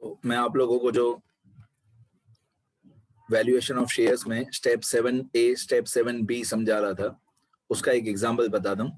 तो मैं आप लोगों को जो वैल्यूएशन ऑफ शेयर्स में स्टेप 7A स्टेप 7B समझा रहा था उसका एक एग्जांपल बता दूं।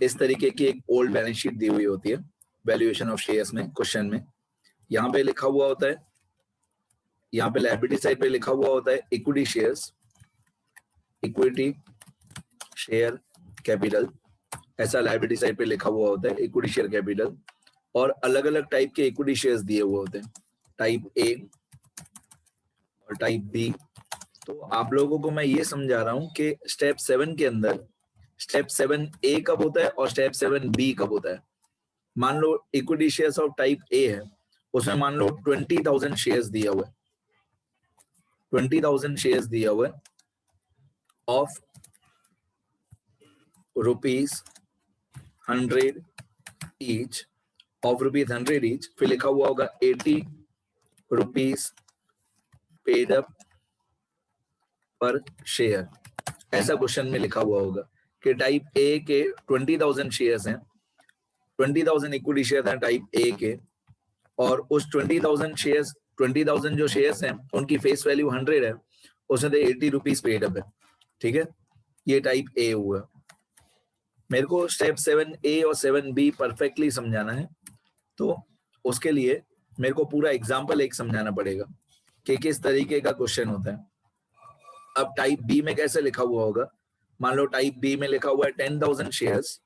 इस तरीके की एक ओल्ड बैलेंस शीट दी हुई होती है वैल्यूएशन ऑफ शेयर्स में क्वेश्चन में। यहाँ पे लिखा हुआ होता है, यहाँ पे लायबिलिटी साइड पे लिखा हुआ होता है equity shares, equity share capital, ऐसा लायबिलिटी साइड पे लिखा हुआ होता है इक्विटी शेयर कैपिटल। और अलग अलग टाइप के इक्विटी शेयर्स दिए हुए होते हैं, टाइप ए और टाइप बी। तो आप लोगों को मैं ये समझा रहा हूं कि स्टेप 7 के अंदर स्टेप 7A कब होता है और स्टेप 7B कब होता है। मान लो equity shares of type A है, उसमें मान लो 20,000 शेयर्स दिया हुआ है, 20,000 शेयर्स दिया हुआ है ऑफ ₹100 ईच, ऑफ ₹100 ईच। फिर लिखा हुआ होगा 80 रुपीज पेड अप पर शेयर, ऐसा क्वेश्चन में लिखा हुआ होगा कि टाइप ए के 20,000 शेयर्स हैं, 20,000 इक्विटी शेयर हैं टाइप ए के, और उस 20,000 शेयर्स 20,000 जो शेयर्स हैं उनकी फेस वैल्यू 100 है, उसमें 80 रुपीज पेड अप है। ठीक है, ये टाइप ए हुआ। मेरे को स्टेप 7A और 7B परफेक्टली समझाना है, तो उसके लिए मेरे को पूरा एग्जाम्पल एक समझाना पड़ेगा कि किस तरीके का क्वेश्चन होता है। अब टाइप बी में कैसे लिखा हुआ होगा, मान लो टाइप बी में लिखा हुआ है 10,000 shares,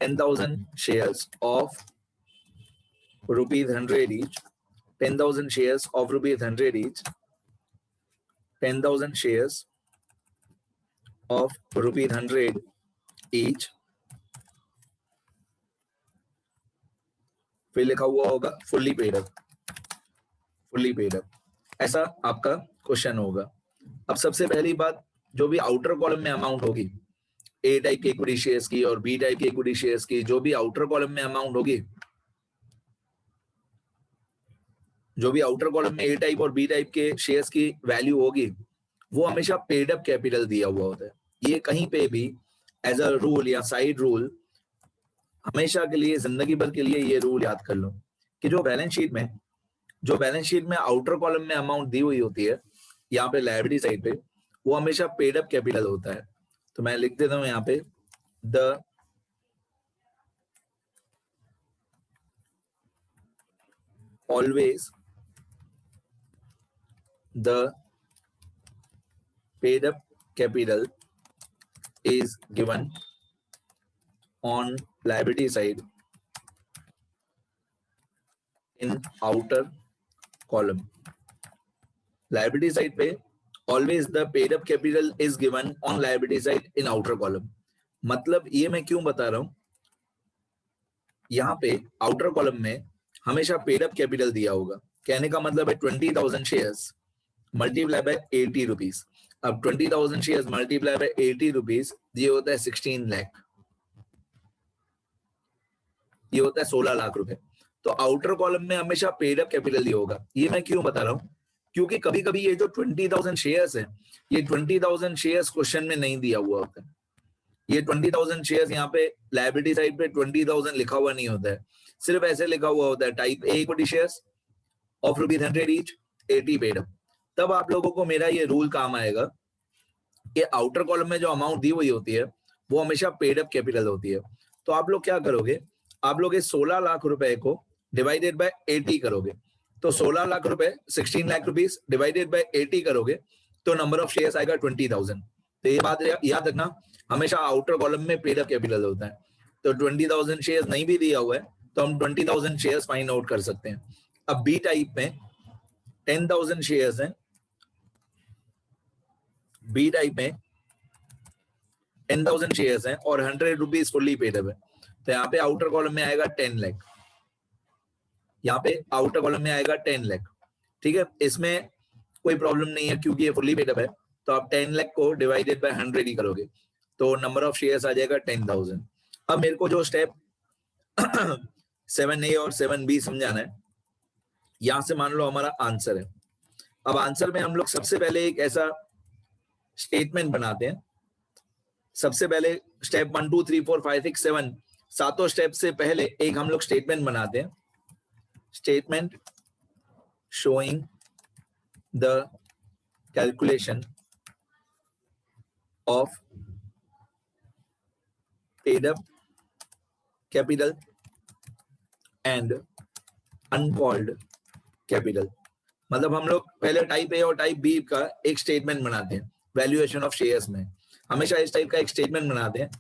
10,000 shares of ₹100 each, 10,000 shares of ₹100 each, 10,000 shares of ₹100 each। फिर लिखा हुआ होगा fully paid up, fully paid up, ऐसा आपका क्वेश्चन होगा। अब सबसे पहली बात, जो भी आउटर कॉलम में अमाउंट होगी ए टाइप के इक्विटी शेयर्स की और बी टाइप के इक्विटी शेयर्स की, जो भी आउटर कॉलम में अमाउंट होगी, जो भी आउटर कॉलम में ए टाइप और बी टाइप के शेयर्स की वैल्यू होगी, वो हमेशा पेड अप कैपिटल दिया हुआ होता है। ये कहीं पे भी एज अ रूल या साइड रूल हमेशा के लिए, जिंदगी भर के लिए ये रूल याद कर लो कि जो बैलेंस शीट में आउटर कॉलम में अमाउंट दी हुई होती है, यहाँ पे लायबिलिटी साइड पे, वो हमेशा पेड अप कैपिटल होता है। तो मैं लिख देता हूँ यहाँ पे, the always the paid up capital is given on liability side in outer column। liability side पे always the paid up capital is given on liability side in outer column। मतलब ये मैं क्यों बता रहा हूं, यहाँ पे आउटर कॉलम में हमेशा पेड अप कैपिटल दिया होगा। कहने का मतलब है 20,000 शेयर्स मल्टीप्लाई बाय 80 रुपीज। अब 20,000 शेयर्स मल्टीप्लाई बाय 80 रुपीज, ये होता है 16 लाख, ये होता है 16 लाख रुपए। तो आउटर कॉलम में हमेशा पेड अप कैपिटल ही होगा। ये मैं क्यों बता रहा हूँ, क्योंकि कभी कभी ये जो 20,000 शेयर्स है, ये 20,000 शेयर्स क्वेश्चन में नहीं दिया हुआ होता है। ये 20,000 शेयर्स यहाँ पे लायबिलिटी साइड पे 20,000 लिखा हुआ नहीं होता है, सिर्फ ऐसे लिखा हुआ होता है type a equity shares of ₹100 each, 80 paid up. तब आप लोगों को मेरा ये रूल काम आएगा कि आउटर कॉलम में जो अमाउंट दी हुई होती है वो हमेशा पेड अप कैपिटल होती है। तो आप लोग क्या करोगे, आप लोग इस 16 लाख रुपए को डिवाइडेड बाय 80 करोगे, तो 16 लाख रुपए 16 लाख रुपीस डिवाइडेड बाय 80 करोगे तो नंबर ऑफ शेयर्स आएगा 20,000। तो ये बात याद रखना, हमेशा आउटर कॉलम में पेड अप कैपिटल होता है। तो 20,000 शेयर्स नहीं भी दिया हुआ है तो हम 20,000 शेयर्स फाइंड आउट कर सकते हैं। अब बी टाइप में 10,000 शेयर्स हैं, बी टाइप में 10,000 शेयर्स हैं और 100 रुपीज फुल्ली पेड अप है। तो यहाँ पे आउटर कॉलम में आएगा 10 लाख, यहाँ पे आउटर कॉलम में आएगा 10 लाख। ठीक है, इसमें कोई प्रॉब्लम नहीं है क्योंकि ये फुल्ली पेड अप है। तो आप 10 लाख को डिवाइडेड बाय 100 ही करोगे तो नंबर ऑफ शेयर्स आ जाएगा 10,000। अब मेरे को जो स्टेप 7A और 7B समझाना है, यहां से मान लो हमारा आंसर है। अब आंसर में हम लोग सबसे पहले एक ऐसा स्टेटमेंट बनाते हैं, सबसे पहले स्टेप 1 2 3 4 5 6 7 सातों स्टेप से पहले एक हम लोग स्टेटमेंट बनाते हैं। Statement showing the calculation of paid up capital and uncalled capital। मतलब हम लोग पहले टाइप ए और टाइप बी का एक स्टेटमेंट बनाते हैं वैल्यूएशन ऑफ शेयर्स में, हमेशा इस टाइप का एक स्टेटमेंट बनाते हैं,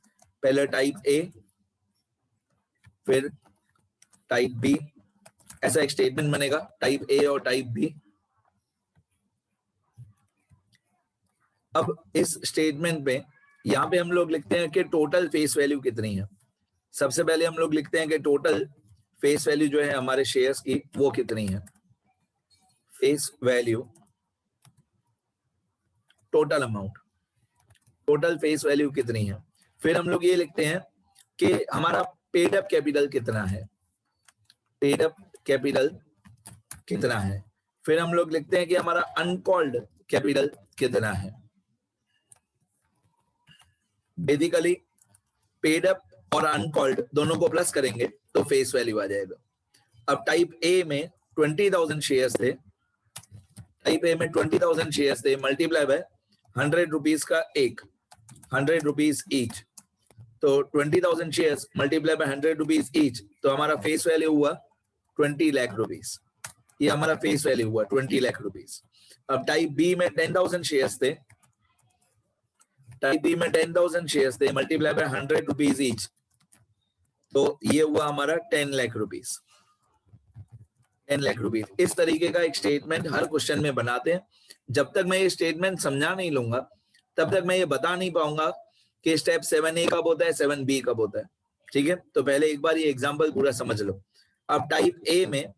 पहले टाइप ए फिर टाइप बी, ऐसा एक स्टेटमेंट बनेगा टाइप ए और टाइप बी। अब इस स्टेटमेंट में यहाँ पे हम लोग लिखते हैं कि टोटल फेस वैल्यू कितनी है। सबसे पहले हम लोग लिखते हैं कि टोटल फेस वैल्यू जो है हमारे शेयर्स की वो कितनी है, face value total amount, total face value कितनी है। फिर हम लोग ये लिखते हैं कि हमारा पेड अप कैपिटल कितना है, पेड अप कैपिटल कितना है। फिर हम लोग लिखते हैं कि हमारा अनकॉल्ड कैपिटल कितना है। बेसिकली पेड अप और अनकॉल्ड दोनों को प्लस करेंगे तो फेस वैल्यू आ जाएगा। अब टाइप ए में 20,000 शेयर्स थे, टाइप ए में 20,000 शेयर्स थे, मल्टीप्लाई बाय 100 रुपीज का एक, 100 रुपीज ईच, तो 20,000 shares multiply by 100 rupees each, तो हमारा फेस वैल्यू हुआ 20 लाख रुपीज। ये हमारा फेस वैल्यू हुआ 20 लाख रुपीज। अब टाइप बी में 10,000 शेयर्स थे, टाइप बी में 10,000 शेयर्स थे, मल्टीप्लाई बाय 100 रुपीज ईच, तो ये हुआ हमारा 10 लाख रुपीज, 10 लाख रुपीज। इस तरीके का एक स्टेटमेंट हर क्वेश्चन में बनाते हैं। जब तक मैं ये स्टेटमेंट समझा नहीं लूंगा तब तक मैं ये बता नहीं पाऊंगा कि स्टेप 7A कब होता है, 7B कब होता है। ठीक है, तो पहले एक बार ये एग्जांपल पूरा समझ लो। अब टाइप ए में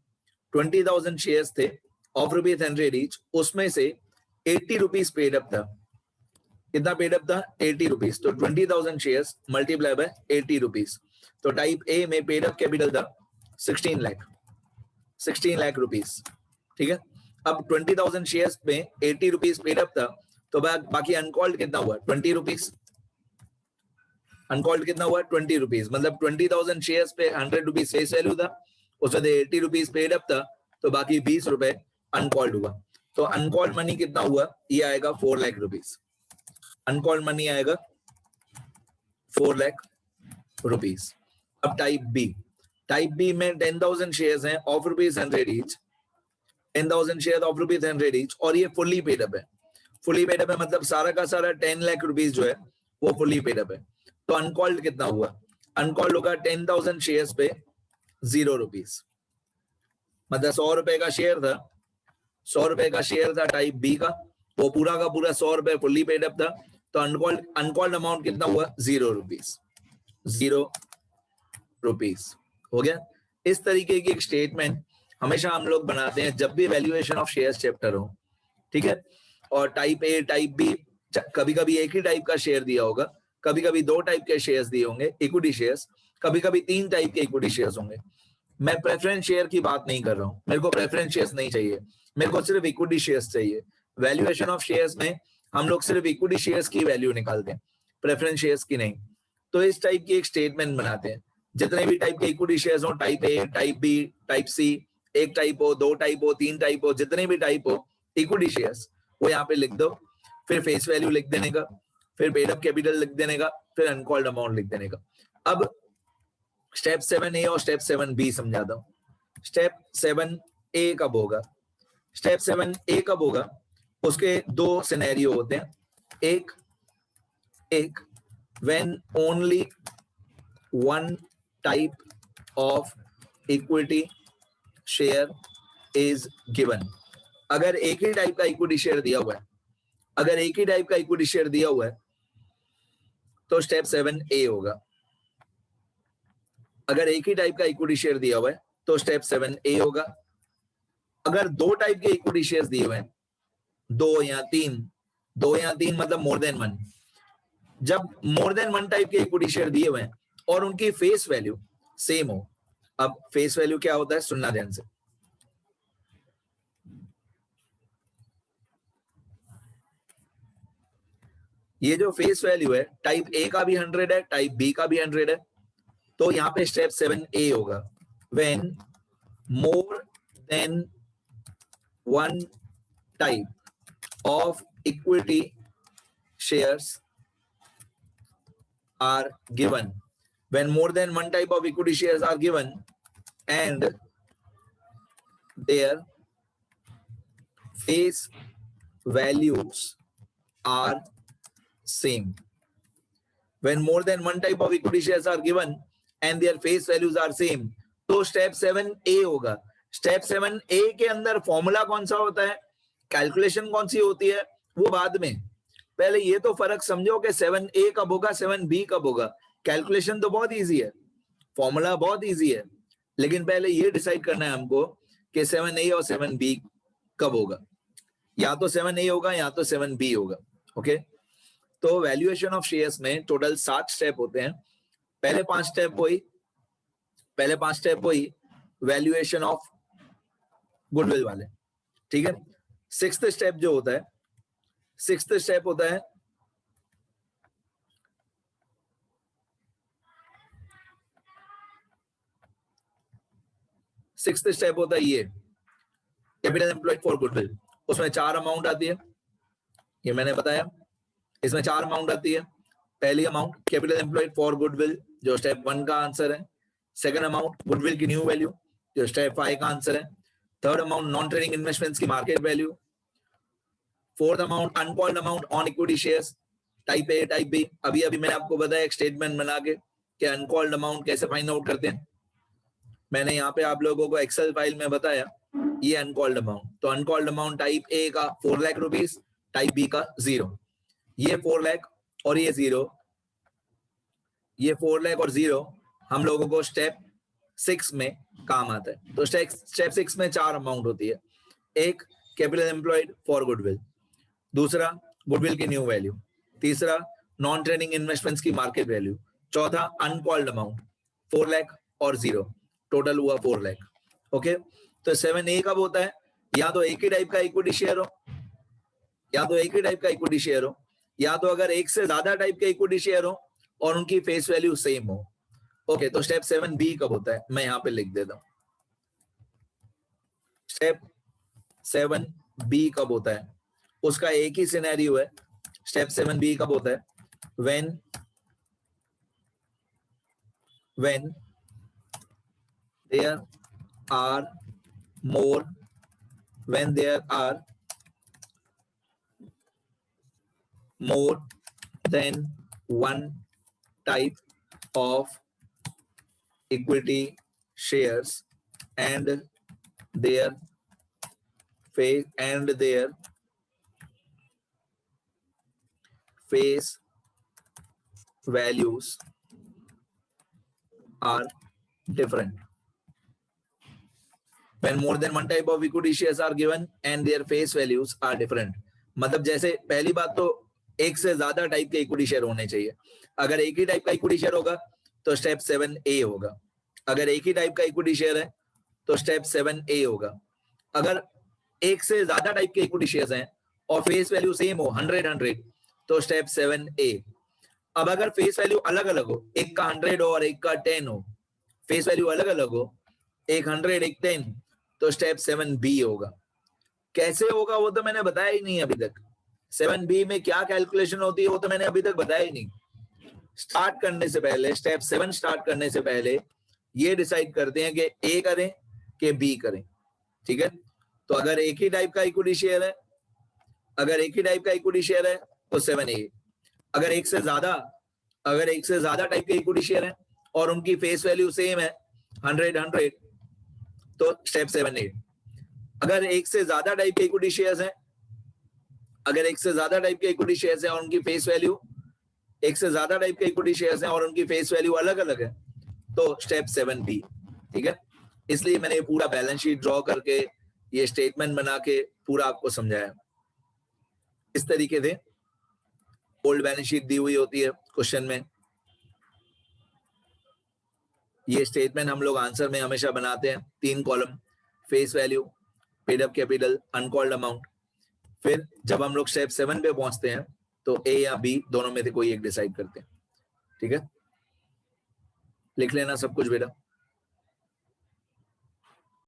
20,000 शेयर्स थे ऑफ रुपीज 100 ईच, उसमें से 80 रुपीज पेड अप था। कितना पेड अप था, 80 रुपीज, तो 20,000 शेयर्स मल्टीप्लाई बाय 80 रुपीज, तो टाइप ए में पेड अप कैपिटल था 16 लाख, 16 लाख रुपीज। ठीक है, अब 20,000 शेयर्स में 80 रुपीज पेड अप था, तो बाकी अनकॉल्ड कितना हुआ, 20 रुपीज। अनकॉल्ड कितना हुआ, 20 रुपीज, मतलब 20,000 शेयर्स पे 100 रुपीज फेस वैल्यू था, उसमें 80 रुपीज पेड अप था, तो बाकी 20 रुपए अनकॉल्ड हुआ। तो अनकॉल्ड मनी कितना हुआ, ये आएगा 4 लाख रुपीज। अनकॉल्ड मनी आएगा 4 लाख रुपीज। अब टाइप बी, टाइप बी में 10,000 शेयर्स हैं of rupees 100 each, 10,000 share of rupees 100 each, और ये फुल्ली पेड अप है। फुल्ली पेड अप है मतलब सारा का सारा 10 लाख रुपीज जो है वो फुल्ली पेड अप है। तो अनकॉल्ड कितना हुआ, अनकॉल्ड होगा 10,000 शेयर्स पे 0 रुपीज, मतलब 100 रुपए का शेयर था, 100 रुपए का शेयर था टाइप बी का, वो पूरा का पूरा 100 रुपए फुल्ली पेड अप था, तो अनकॉल्ड अमाउंट कितना हुआ, 0 रुपीज, 0 रुपीज हो गया। इस तरीके की एक स्टेटमेंट हमेशा हम लोग बनाते हैं जब भी वैल्यूएशन ऑफ शेयर्स चैप्टर हो। ठीक है, और टाइप ए टाइप बी कभी कभी एक ही टाइप का शेयर दिया होगा, कभी कभी 2 टाइप के शेयर्स दिए होंगे इक्विटी शेयर्स, कभी कभी 3 टाइप के इक्विटी शेयर्स होंगे। मैं प्रेफरेंस शेयर की बात नहीं कर रहा हूं, मेरे को प्रेफरेंस शेयर्स नहीं चाहिए, मेरे को सिर्फ इक्विटी शेयर्स चाहिए। वैल्यूएशन ऑफ शेयर्स में हम लोग सिर्फ इक्विटी शेयर्स की वैल्यू निकालते हैं, प्रेफरेंस शेयर्स की नहीं। तो इस टाइप की एक स्टेटमेंट बनाते हैं, जितने भी टाइप के इक्विटी शेयर्स हो, type A type B type C, एक टाइप हो, 2 टाइप हो, 3 टाइप हो, जितने भी टाइप हो इक्विटी शेयर्स वो यहाँ पे लिख दो, फिर फेस वैल्यू लिख देने का, फिर पेड अप कैपिटल लिख देने का, फिर अनकॉल्ड अमाउंट लिख देने का। अब स्टेप 7A और स्टेप 7B समझाता हूं। स्टेप 7A कब होगा, स्टेप 7A कब होगा, उसके 2 सिनेरियो होते हैं। एक when only 1 type of equity share is given. अगर एक ही टाइप का इक्विटी शेयर दिया हुआ है, अगर एक ही टाइप का इक्विटी शेयर दिया हुआ है तो स्टेप 7A होगा। अगर एक ही टाइप का इक्विटी शेयर दिया हुआ है तो स्टेप 7A होगा। अगर 2 टाइप के इक्विटी शेयर्स दिए हुए हैं, 2 या 3 मतलब मोर देन 1, जब मोर देन 1 टाइप के इक्विटी शेयर दिए हुए हैं और उनकी फेस वैल्यू सेम हो। अब फेस वैल्यू क्या होता है, सुनना ध्यान से। ये जो फेस वैल्यू है टाइप ए का भी 100 है, टाइप बी का भी 100 है, तो यहां पे स्टेप 7A होगा। When more than one type of equity shares are given, when more than one type of equity shares are given and their face values are same. When more than one type of equity shares are given and their face values are same, तो step 7A होगा. Step 7A के अंदर formula कौन सा होता है, calculation कौन सी होती है, वो बाद में. पहले ये तो फर्क समझो कि 7A कब होगा, 7B कब होगा. कैलकुलेशन तो बहुत इजी है, फॉर्मूला बहुत इजी है, लेकिन पहले ये डिसाइड करना है हमको कि 7A और 7B कब होगा. या तो 7A होगा या तो 7B होगा. ओके, तो वैल्यूएशन ऑफ शेयर्स में टोटल 7 स्टेप होते हैं. पहले 5 स्टेप हुई वैल्यूएशन ऑफ गुडविल वाले. ठीक है. सिक्स्थ स्टेप जो होता है, सिक्स्थ स्टेप होता है ये कैपिटल एम्प्लॉयड फॉर गुडविल. उसमें 4 अमाउंट आती है, ये मैंने बताया. इसमें 4 अमाउंट आती है. पहली amount capital employed for goodwill जो स्टेप 1 का आंसर है. सेकंड अमाउंट गुडविल की न्यू वैल्यू जो स्टेप 5 का आंसर है. Third amount non trading investments की market value. Fourth amount uncalled amount on equity shares type A type B. अभी मैंने आपको बताया एक स्टेटमेंट बना के कि अनकॉल्ड अमाउंट कैसे फाइंड आउट करते हैं. मैंने यहाँ पे आप लोगों को एक्सेल फाइल में बताया ये अनकॉल्ड अमाउंट. तो अनकॉल्ड अमाउंट टाइप ए का 4 लाख रुपीस, टाइप बी का 0. ये 4 लाख और ये 0, ये 4 लाख और 0 हम लोगों को स्टेप 6 में काम आता है. तो स्टेप 6 में 4 अमाउंट होती है. एक कैपिटल एम्प्लॉयड फॉर गुडविल, दूसरा गुडविल की न्यू वैल्यू, तीसरा नॉन ट्रेडिंग इन्वेस्टमेंट्स की मार्केट वैल्यू, चौथा अनकॉल्ड अमाउंट 4 लाख और 0, टोटल हुआ 4 लाख. ओके, तो 7A कब होता है, या तो एक ही टाइप का इक्विटी शेयर हो, या तो एक ही टाइप का इक्विटी शेयर हो, या तो अगर एक से ज्यादा टाइप के इक्विटी शेयर हो और उनकी फेस वैल्यू सेम हो. ओके, तो स्टेप 7B कब होता है, मैं यहाँ पे लिख देता हूं. स्टेप 7B कब होता है, उसका एक ही सिनेरियो है. स्टेप 7B कब होता है, when there are more than one type of equity shares and their face values are different. When more than one type of equity shares are given and their face values are different. मतलब जैसे पहली बात तो एक से ज्यादा type के equity share होने चाहिए. अगर एक ही टाइप का इक्विटी शेयर होगा तो स्टेप 7A होगा. अगर एक ही टाइप का इक्विटी शेयर है तो स्टेप 7A होगा. अगर एक से ज्यादा टाइप के इक्विटी शेयर्स हैं और फेस वैल्यू सेम हो 100 तो स्टेप 7A. अब अगर फेस वैल्यू अलग अलग हो, एक का 100 हो और एक का 10 हो, फेस वैल्यू अलग अलग हो, एक 100 एक 10, तो स्टेप 7B होगा. कैसे होगा वो तो मैंने बताया ही नहीं अभी तक. 7B में क्या कैलकुलेशन होती है वो तो मैंने अभी तक बताया ही नहीं. स्टार्ट करने से पहले, स्टेप 7 स्टार्ट करने से पहले ये डिसाइड करते हैं कि A करें कि B करें. ठीक है, तो अगर एक ही टाइप का इक्विटी शेयर है, तो 7A. अगर एक से ज्यादा टाइप के इक्विटी शेयर है और उनकी फेस वैल्यू सेम है 100 तो स्टेप 7A. अगर एक से ज्यादा टाइप के इक्विटी शेयर्स हैं, और उनकी फेस वैल्यू और उनकी फेस वैल्यू अलग अलग है तो स्टेप 7B. ठीक है, इसलिए मैंने पूरा बैलेंस शीट ड्रॉ करके ये स्टेटमेंट बना के पूरा आपको समझाया. इस तरीके से ओल्ड बैलेंस शीट दी हुई होती है क्वेश्चन में. ये स्टेटमेंट हम लोग आंसर में हमेशा बनाते हैं. 3 column, face value, paid up capital, uncalled amount. फिर जब हम लोग स्टेप 7 पे पहुंचते हैं तो A या B दोनों में से कोई एक डिसाइड करते हैं. ठीक है, लिख लेना सब कुछ बेटा.